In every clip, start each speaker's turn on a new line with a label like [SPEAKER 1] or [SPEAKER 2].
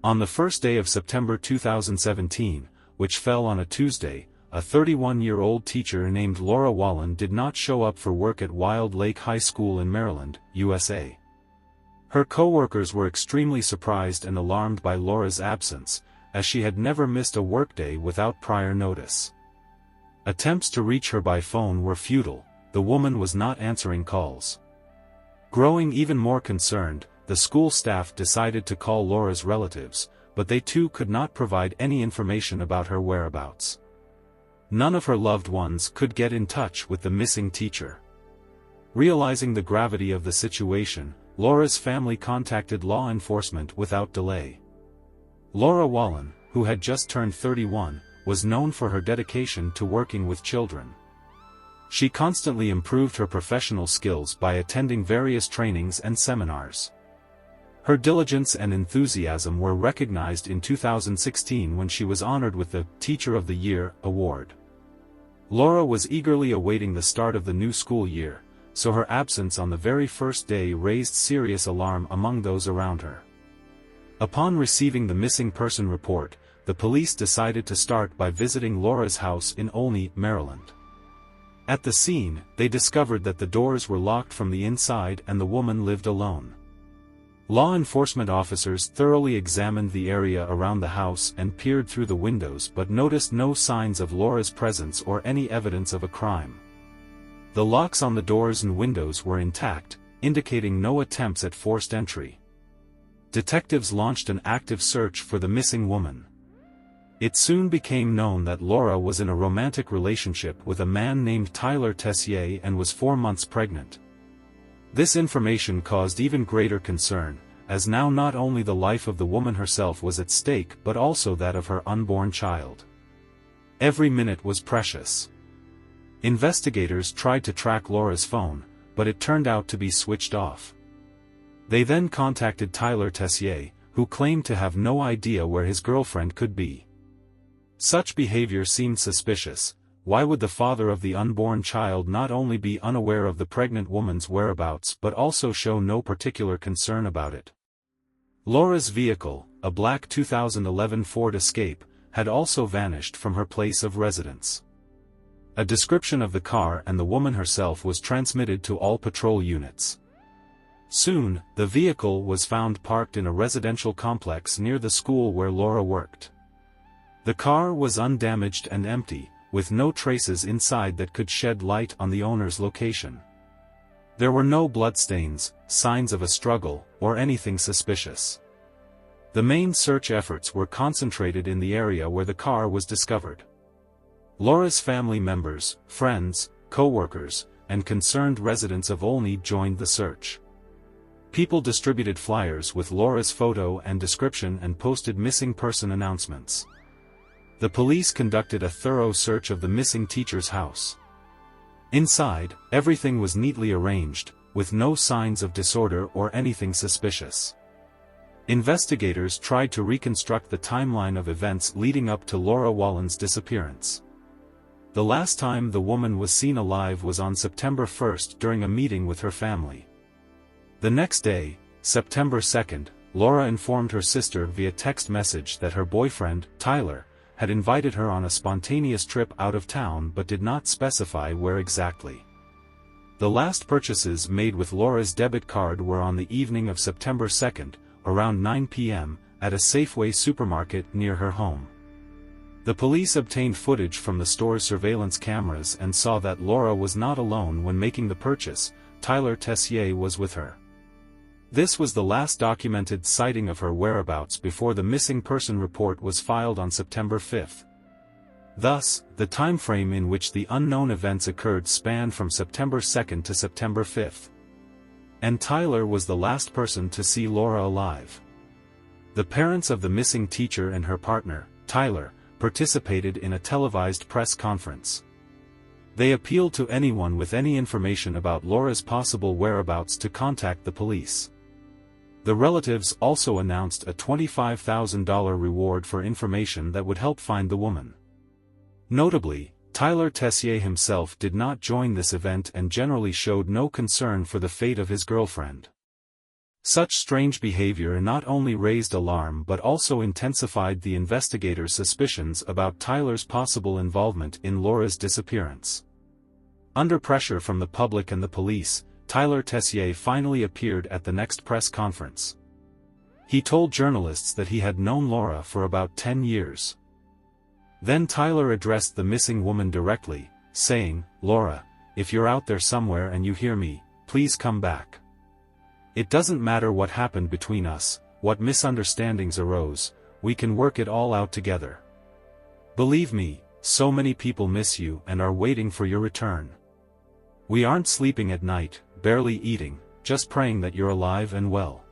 [SPEAKER 1] On the first day of September 2017, which fell on a Tuesday, a 31-year-old teacher named Laura Wallen did not show up for work at Wild Lake High School in Maryland, USA. Her co-workers were extremely surprised and alarmed by Laura's absence, as she had never missed a workday without prior notice. Attempts to reach her by phone were futile. The woman was not answering calls. Growing even more concerned, the school staff decided to call Laura's relatives, but they too could not provide any information about her whereabouts. None of her loved ones could get in touch with the missing teacher. Realizing the gravity of the situation, Laura's family contacted law enforcement without delay. Laura Wallen, who had just turned 31, was known for her dedication to working with children. She constantly improved her professional skills by attending various trainings and seminars. Her diligence and enthusiasm were recognized in 2016 when she was honored with the Teacher of the Year award. Laura was eagerly awaiting the start of the new school year, so her absence on the very first day raised serious alarm among those around her. Upon receiving the missing person report, the police decided to start by visiting Laura's house in Olney, Maryland. At the scene, they discovered that the doors were locked from the inside and the woman lived alone. Law enforcement officers thoroughly examined the area around the house and peered through the windows but noticed no signs of Laura's presence or any evidence of a crime. The locks on the doors and windows were intact, indicating no attempts at forced entry. Detectives launched an active search for the missing woman. It soon became known that Laura was in a romantic relationship with a man named Tyler Tessier and was 4 months pregnant. This information caused even greater concern, as now not only the life of the woman herself was at stake but also that of her unborn child. Every minute was precious. Investigators tried to track Laura's phone, but it turned out to be switched off. They then contacted Tyler Tessier, who claimed to have no idea where his girlfriend could be. Such behavior seemed suspicious. Why would the father of the unborn child not only be unaware of the pregnant woman's whereabouts but also show no particular concern about it? Laura's vehicle, a black 2011 Ford Escape, had also vanished from her place of residence. A description of the car and the woman herself was transmitted to all patrol units. Soon, the vehicle was found parked in a residential complex near the school where Laura worked. The car was undamaged and empty, with no traces inside that could shed light on the owner's location. There were no bloodstains, signs of a struggle, or anything suspicious. The main search efforts were concentrated in the area where the car was discovered. Laura's family members, friends, co-workers, and concerned residents of Olney joined the search. People distributed flyers with Laura's photo and description and posted missing person announcements. The police conducted a thorough search of the missing teacher's house. Inside, everything was neatly arranged, with no signs of disorder or anything suspicious. Investigators tried to reconstruct the timeline of events leading up to Laura Wallen's disappearance. The last time the woman was seen alive was on September 1 during a meeting with her family. The next day, September 2, Laura informed her sister via text message that her boyfriend, Tyler, had invited her on a spontaneous trip out of town but did not specify where exactly. The last purchases made with Laura's debit card were on the evening of September 2, around 9 p.m., at a Safeway supermarket near her home. The police obtained footage from the store's surveillance cameras and saw that Laura was not alone when making the purchase. Tyler Tessier was with her. This was the last documented sighting of her whereabouts before the missing person report was filed on September 5. Thus, the time frame in which the unknown events occurred spanned from September 2 to September 5. And Tyler was the last person to see Laura alive. The parents of the missing teacher and her partner, Tyler, participated in a televised press conference. They appealed to anyone with any information about Laura's possible whereabouts to contact the police. The relatives also announced a $25,000 reward for information that would help find the woman. Notably, Tyler Tessier himself did not join this event and generally showed no concern for the fate of his girlfriend. Such strange behavior not only raised alarm but also intensified the investigators' suspicions about Tyler's possible involvement in Laura's disappearance. Under pressure from the public and the police, Tyler Tessier finally appeared at the next press conference. He told journalists that he had known Laura for about 10 years. Then Tyler addressed the missing woman directly, saying, "Laura, if you're out there somewhere and you hear me, please come back. It doesn't matter what happened between us, what misunderstandings arose, we can work it all out together. Believe me, so many people miss you and are waiting for your return. We aren't sleeping at night, barely eating, just praying that you're alive and well."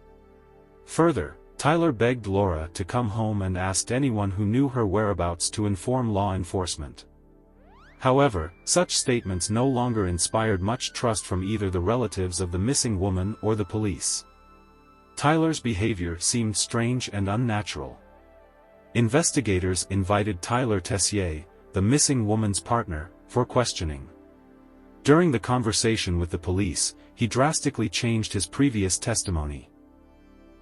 [SPEAKER 1] Further, Tyler begged Laura to come home and asked anyone who knew her whereabouts to inform law enforcement. However, such statements no longer inspired much trust from either the relatives of the missing woman or the police. Tyler's behavior seemed strange and unnatural. Investigators invited Tyler Tessier, the missing woman's partner, for questioning. During the conversation with the police, he drastically changed his previous testimony.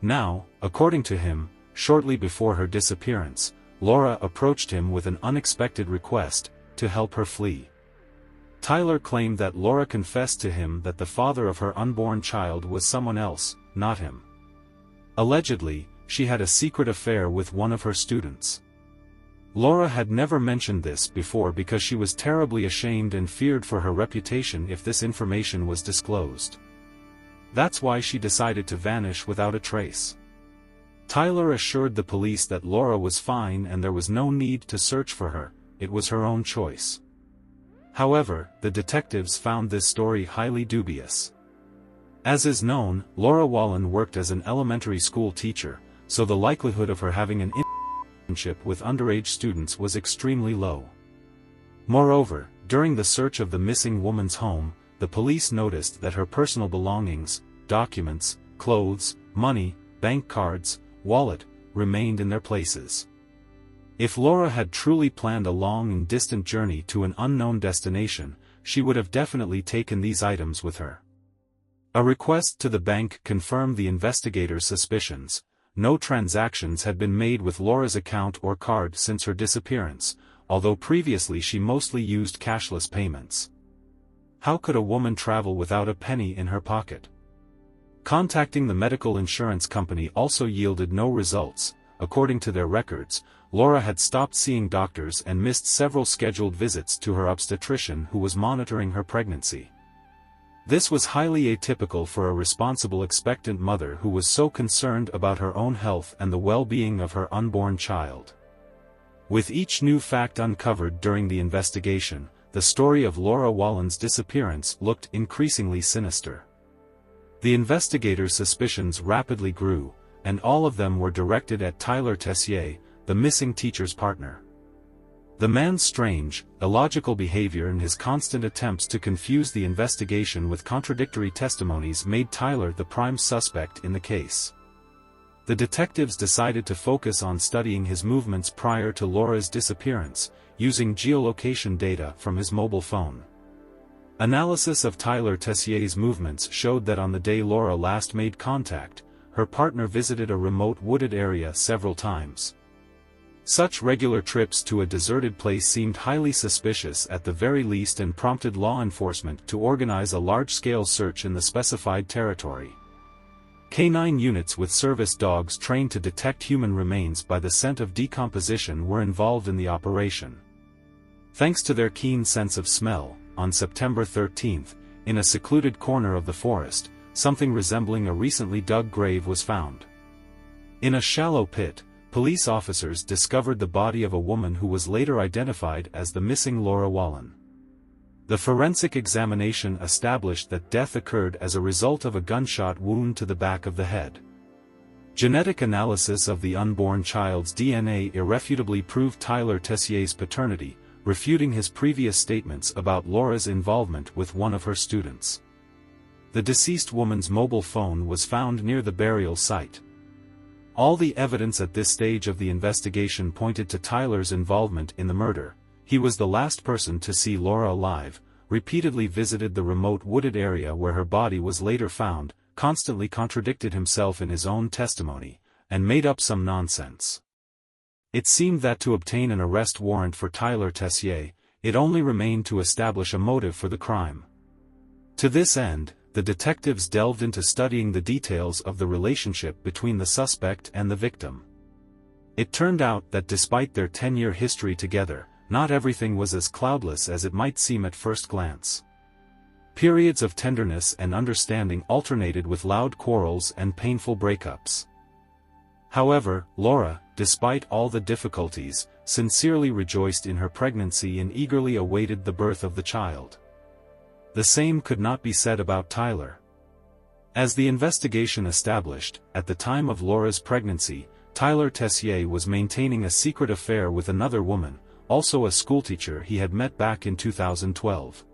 [SPEAKER 1] Now, according to him, shortly before her disappearance, Laura approached him with an unexpected request to help her flee. Tyler claimed that Laura confessed to him that the father of her unborn child was someone else, not him. Allegedly, she had a secret affair with one of her students. Laura had never mentioned this before because she was terribly ashamed and feared for her reputation if this information was disclosed. That's why she decided to vanish without a trace. Tyler assured the police that Laura was fine and there was no need to search for her, it was her own choice. However, the detectives found this story highly dubious. As is known, Laura Wallen worked as an elementary school teacher, so the likelihood of her having an relationship with underage students was extremely low. Moreover, during the search of the missing woman's home, the police noticed that her personal belongings, documents, clothes, money, bank cards, wallet, remained in their places. If Laura had truly planned a long and distant journey to an unknown destination, she would have definitely taken these items with her. A request to the bank confirmed the investigators' suspicions. No transactions had been made with Laura's account or card since her disappearance, although previously she mostly used cashless payments. How could a woman travel without a penny in her pocket? Contacting the medical insurance company also yielded no results. According to their records, Laura had stopped seeing doctors and missed several scheduled visits to her obstetrician who was monitoring her pregnancy. This was highly atypical for a responsible expectant mother who was so concerned about her own health and the well-being of her unborn child. With each new fact uncovered during the investigation, the story of Laura Wallen's disappearance looked increasingly sinister. The investigators' suspicions rapidly grew, and all of them were directed at Tyler Tessier, the missing teacher's partner. The man's strange, illogical behavior and his constant attempts to confuse the investigation with contradictory testimonies made Tyler the prime suspect in the case. The detectives decided to focus on studying his movements prior to Laura's disappearance, using geolocation data from his mobile phone. Analysis of Tyler Tessier's movements showed that on the day Laura last made contact, her partner visited a remote wooded area several times. Such regular trips to a deserted place seemed highly suspicious at the very least and prompted law enforcement to organize a large-scale search in the specified territory. Canine units with service dogs trained to detect human remains by the scent of decomposition were involved in the operation. Thanks to their keen sense of smell, on September 13, in a secluded corner of the forest, something resembling a recently dug grave was found. In a shallow pit, police officers discovered the body of a woman who was later identified as the missing Laura Wallen. The forensic examination established that death occurred as a result of a gunshot wound to the back of the head. Genetic analysis of the unborn child's DNA irrefutably proved Tyler Tessier's paternity, refuting his previous statements about Laura's involvement with one of her students. The deceased woman's mobile phone was found near the burial site. All the evidence at this stage of the investigation pointed to Tyler's involvement in the murder. He was the last person to see Laura alive, repeatedly visited the remote wooded area where her body was later found, constantly contradicted himself in his own testimony, and made up some nonsense. It seemed that to obtain an arrest warrant for Tyler Tessier, it only remained to establish a motive for the crime. To this end, the detectives delved into studying the details of the relationship between the suspect and the victim. It turned out that despite their 10-year history together, not everything was as cloudless as it might seem at first glance. Periods of tenderness and understanding alternated with loud quarrels and painful breakups. However, Laura, despite all the difficulties, sincerely rejoiced in her pregnancy and eagerly awaited the birth of the child. The same could not be said about Tyler. As the investigation established, at the time of Laura's pregnancy, Tyler Tessier was maintaining a secret affair with another woman, also a schoolteacher he had met back in 2012.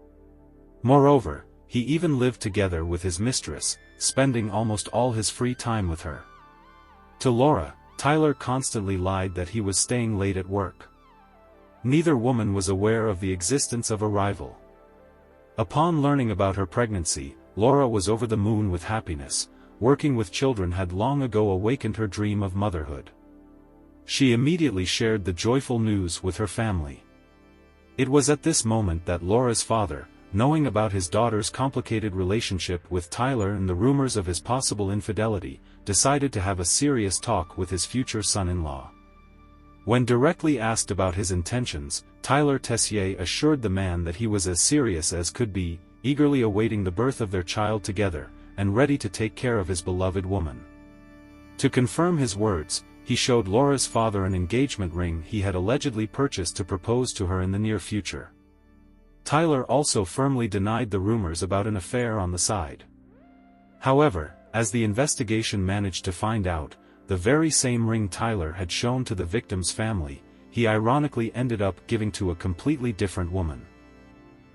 [SPEAKER 1] Moreover, he even lived together with his mistress, spending almost all his free time with her. To Laura, Tyler constantly lied that he was staying late at work. Neither woman was aware of the existence of a rival. Upon learning about her pregnancy, Laura was over the moon with happiness. Working with children had long ago awakened her dream of motherhood. She immediately shared the joyful news with her family. It was at this moment that Laura's father, knowing about his daughter's complicated relationship with Tyler and the rumors of his possible infidelity, decided to have a serious talk with his future son-in-law. When directly asked about his intentions, Tyler Tessier assured the man that he was as serious as could be, eagerly awaiting the birth of their child together, and ready to take care of his beloved woman. To confirm his words, he showed Laura's father an engagement ring he had allegedly purchased to propose to her in the near future. Tyler also firmly denied the rumors about an affair on the side. However, as the investigation managed to find out, the very same ring Tyler had shown to the victim's family, he ironically ended up giving to a completely different woman.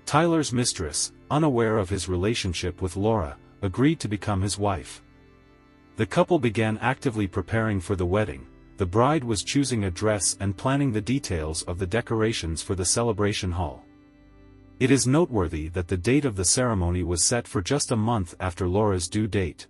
[SPEAKER 1] Tyler's mistress, unaware of his relationship with Laura, agreed to become his wife. The couple began actively preparing for the wedding. The bride was choosing a dress and planning the details of the decorations for the celebration hall. It is noteworthy that the date of the ceremony was set for just a month after Laura's due date.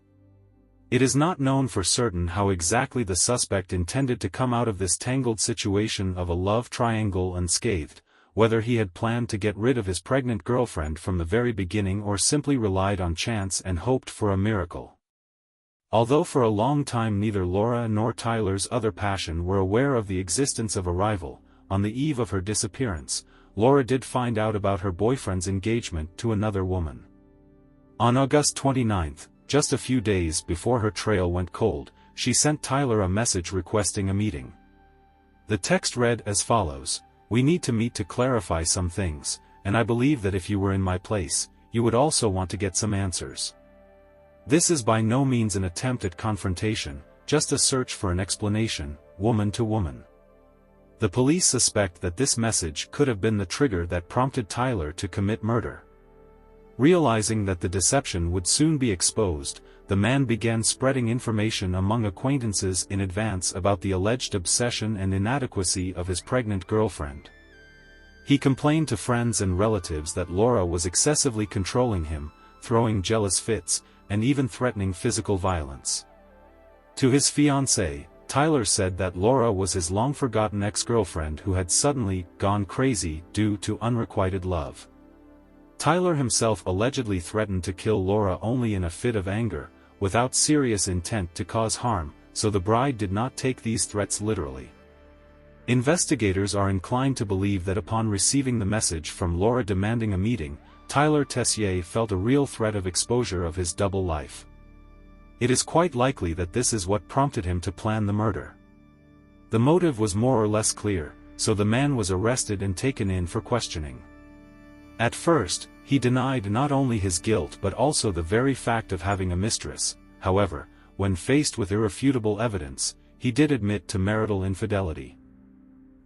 [SPEAKER 1] It is not known for certain how exactly the suspect intended to come out of this tangled situation of a love triangle unscathed, whether he had planned to get rid of his pregnant girlfriend from the very beginning or simply relied on chance and hoped for a miracle. Although for a long time neither Laura nor Tyler's other passion were aware of the existence of a rival, on the eve of her disappearance, Laura did find out about her boyfriend's engagement to another woman. On August 29, just a few days before her trail went cold, she sent Tyler a message requesting a meeting. The text read as follows: "We need to meet to clarify some things, and I believe that if you were in my place, you would also want to get some answers." This is by no means an attempt at confrontation, just a search for an explanation, woman to woman. The police suspect that this message could have been the trigger that prompted Tyler to commit murder. Realizing that the deception would soon be exposed, the man began spreading information among acquaintances in advance about the alleged obsession and inadequacy of his pregnant girlfriend. He complained to friends and relatives that Laura was excessively controlling him, throwing jealous fits, and even threatening physical violence. To his fiancée, Tyler said that Laura was his long-forgotten ex-girlfriend who had suddenly gone crazy due to unrequited love. Tyler himself allegedly threatened to kill Laura only in a fit of anger, without serious intent to cause harm, so the bride did not take these threats literally. Investigators are inclined to believe that upon receiving the message from Laura demanding a meeting, Tyler Tessier felt a real threat of exposure of his double life. It is quite likely that this is what prompted him to plan the murder. The motive was more or less clear, so the man was arrested and taken in for questioning. At first, he denied not only his guilt but also the very fact of having a mistress. However, when faced with irrefutable evidence, he did admit to marital infidelity.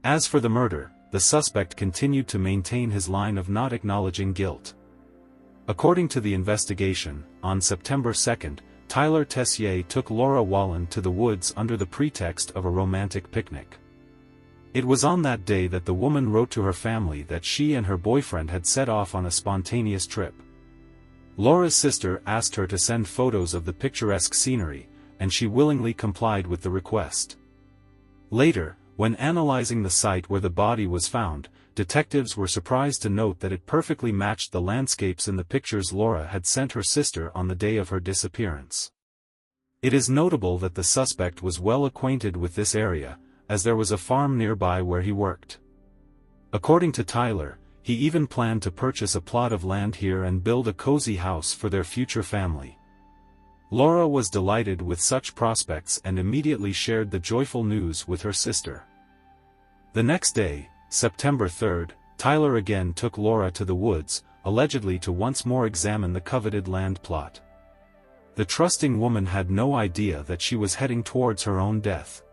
[SPEAKER 1] As for the murder, the suspect continued to maintain his line of not acknowledging guilt. According to the investigation, on September 2, Tyler Tessier took Laura Wallen to the woods under the pretext of a romantic picnic. It was on that day that the woman wrote to her family that she and her boyfriend had set off on a spontaneous trip. Laura's sister asked her to send photos of the picturesque scenery, and she willingly complied with the request. Later, when analyzing the site where the body was found, detectives were surprised to note that it perfectly matched the landscapes in the pictures Laura had sent her sister on the day of her disappearance. It is notable that the suspect was well acquainted with this area, as there was a farm nearby where he worked. According to Tyler, he even planned to purchase a plot of land here and build a cozy house for their future family. Laura was delighted with such prospects and immediately shared the joyful news with her sister. The next day, September 3rd, Tyler again took Laura to the woods, allegedly to once more examine the coveted land plot. The trusting woman had no idea that she was heading towards her own death.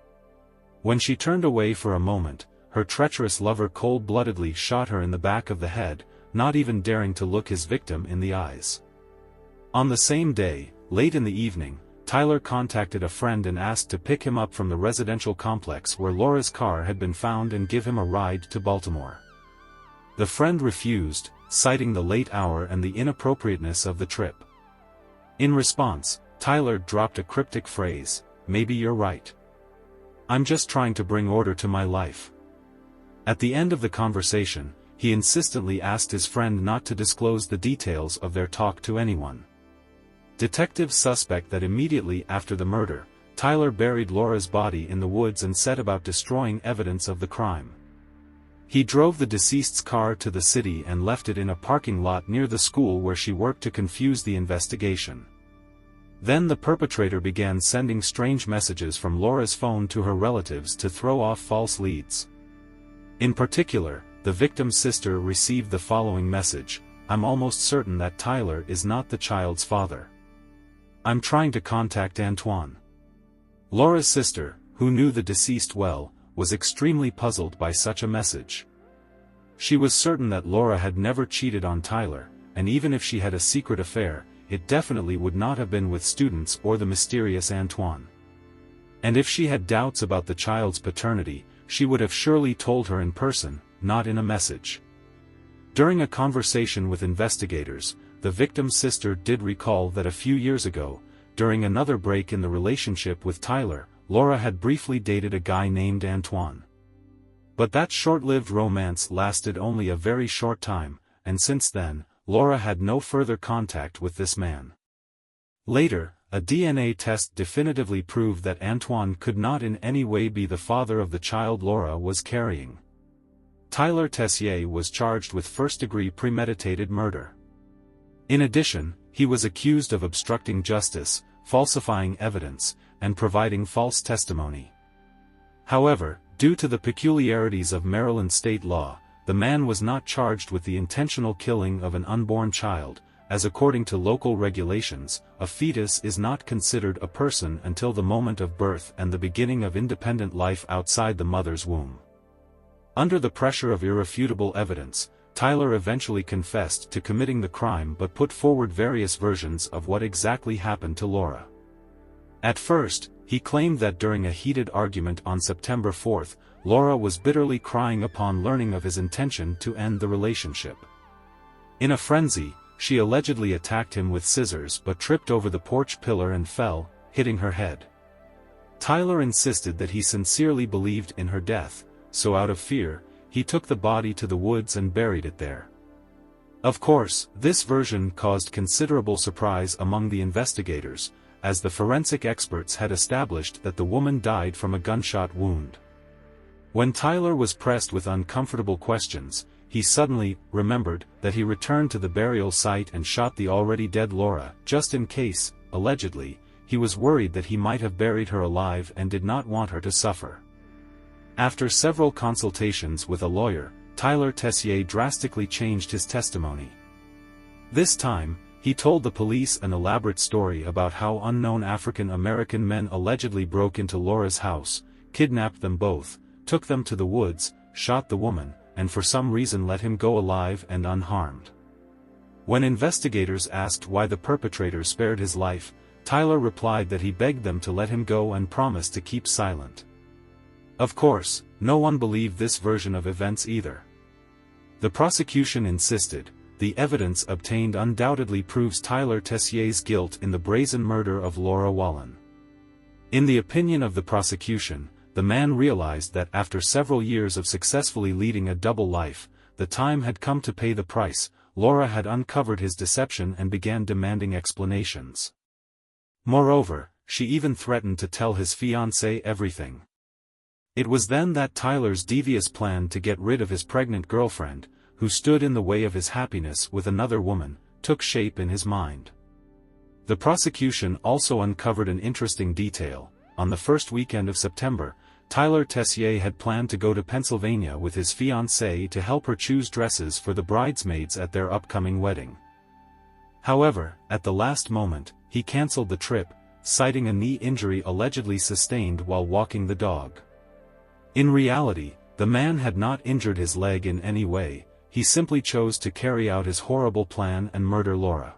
[SPEAKER 1] When she turned away for a moment, her treacherous lover cold-bloodedly shot her in the back of the head, not even daring to look his victim in the eyes. On the same day, late in the evening, Tyler contacted a friend and asked to pick him up from the residential complex where Laura's car had been found and give him a ride to Baltimore. The friend refused, citing the late hour and the inappropriateness of the trip. In response, Tyler dropped a cryptic phrase, "Maybe you're right. I'm just trying to bring order to my life." At the end of the conversation, he insistently asked his friend not to disclose the details of their talk to anyone. Detectives suspect that immediately after the murder, Tyler buried Laura's body in the woods and set about destroying evidence of the crime. He drove the deceased's car to the city and left it in a parking lot near the school where she worked to confuse the investigation. Then the perpetrator began sending strange messages from Laura's phone to her relatives to throw off false leads. In particular, the victim's sister received the following message: "I'm almost certain that Tyler is not the child's father. I'm trying to contact Antoine." Laura's sister, who knew the deceased well, was extremely puzzled by such a message. She was certain that Laura had never cheated on Tyler, and even if she had a secret affair, it definitely would not have been with students or the mysterious Antoine. And if she had doubts about the child's paternity, she would have surely told her in person, not in a message. During a conversation with investigators, the victim's sister did recall that a few years ago, during another break in the relationship with Tyler, Laura had briefly dated a guy named Antoine. But that short-lived romance lasted only a very short time, and since then, Laura had no further contact with this man. Later, a DNA test definitively proved that Antoine could not in any way be the father of the child Laura was carrying. Tyler Tessier was charged with first-degree premeditated murder. In addition, he was accused of obstructing justice, falsifying evidence, and providing false testimony. However, due to the peculiarities of Maryland state law, the man was not charged with the intentional killing of an unborn child, as according to local regulations, a fetus is not considered a person until the moment of birth and the beginning of independent life outside the mother's womb. Under the pressure of irrefutable evidence, Tyler eventually confessed to committing the crime but put forward various versions of what exactly happened to Laura. At first, he claimed that during a heated argument on September 4th, Laura was bitterly crying upon learning of his intention to end the relationship. In a frenzy, she allegedly attacked him with scissors but tripped over the porch pillar and fell, hitting her head. Tyler insisted that he sincerely believed in her death, so out of fear, he took the body to the woods and buried it there. Of course, this version caused considerable surprise among the investigators, as the forensic experts had established that the woman died from a gunshot wound. When Tyler was pressed with uncomfortable questions, he suddenly remembered that he returned to the burial site and shot the already dead Laura, just in case, allegedly, he was worried that he might have buried her alive and did not want her to suffer. After several consultations with a lawyer, Tyler Tessier drastically changed his testimony. This time, he told the police an elaborate story about how unknown African American men allegedly broke into Laura's house, kidnapped them both, took them to the woods, shot the woman, and for some reason let him go alive and unharmed. When investigators asked why the perpetrator spared his life, Tyler replied that he begged them to let him go and promised to keep silent. Of course, no one believed this version of events either. The prosecution insisted the evidence obtained undoubtedly proves Tyler Tessier's guilt in the brazen murder of Laura Wallen. In the opinion of the prosecution, the man realized that after several years of successfully leading a double life, the time had come to pay the price. Laura had uncovered his deception and began demanding explanations. Moreover, she even threatened to tell his fiancée everything. It was then that Tyler's devious plan to get rid of his pregnant girlfriend, who stood in the way of his happiness with another woman, took shape in his mind. The prosecution also uncovered an interesting detail. On the first weekend of September, Tyler Tessier had planned to go to Pennsylvania with his fiancée to help her choose dresses for the bridesmaids at their upcoming wedding. However, at the last moment, he cancelled the trip, citing a knee injury allegedly sustained while walking the dog. In reality, the man had not injured his leg in any way, he simply chose to carry out his horrible plan and murder Laura.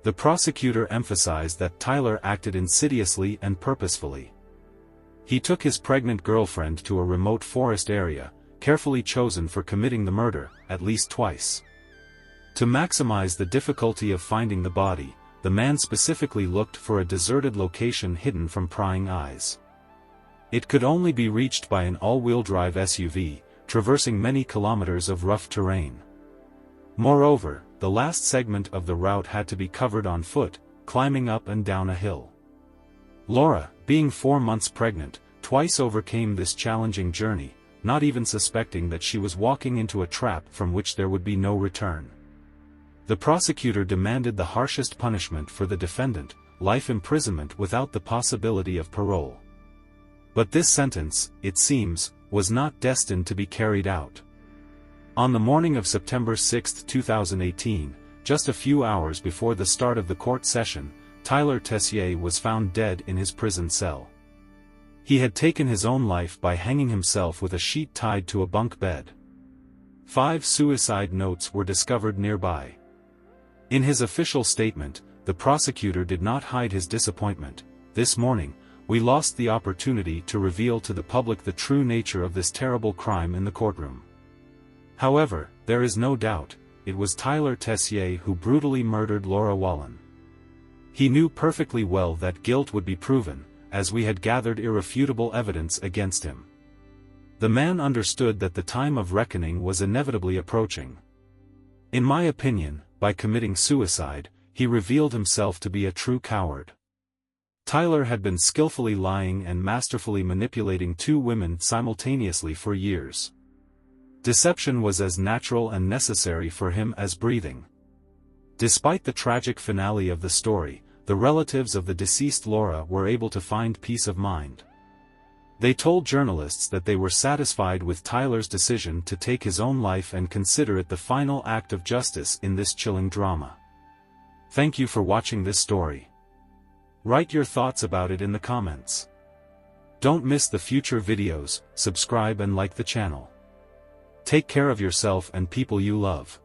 [SPEAKER 1] The prosecutor emphasized that Tyler acted insidiously and purposefully. He took his pregnant girlfriend to a remote forest area, carefully chosen for committing the murder, at least twice. To maximize the difficulty of finding the body, the man specifically looked for a deserted location hidden from prying eyes. It could only be reached by an all-wheel drive SUV, traversing many kilometers of rough terrain. Moreover, the last segment of the route had to be covered on foot, climbing up and down a hill. Laura, being 4 months pregnant, twice overcame this challenging journey, not even suspecting that she was walking into a trap from which there would be no return. The prosecutor demanded the harshest punishment for the defendant, life imprisonment without the possibility of parole. But this sentence, it seems, was not destined to be carried out. On the morning of September 6, 2018, just a few hours before the start of the court session, Tyler Tessier was found dead in his prison cell. He had taken his own life by hanging himself with a sheet tied to a bunk bed. 5 suicide notes were discovered nearby. In his official statement, the prosecutor did not hide his disappointment. "This morning, we lost the opportunity to reveal to the public the true nature of this terrible crime in the courtroom. However, there is no doubt, it was Tyler Tessier who brutally murdered Laura Wallen. He knew perfectly well that guilt would be proven, as we had gathered irrefutable evidence against him. The man understood that the time of reckoning was inevitably approaching. In my opinion, by committing suicide, he revealed himself to be a true coward." Tyler had been skillfully lying and masterfully manipulating 2 women simultaneously for years. Deception was as natural and necessary for him as breathing. Despite the tragic finale of the story, the relatives of the deceased Laura were able to find peace of mind. They told journalists that they were satisfied with Tyler's decision to take his own life and consider it the final act of justice in this chilling drama. Thank you for watching this story. Write your thoughts about it in the comments. Don't miss the future videos, subscribe and like the channel. Take care of yourself and people you love.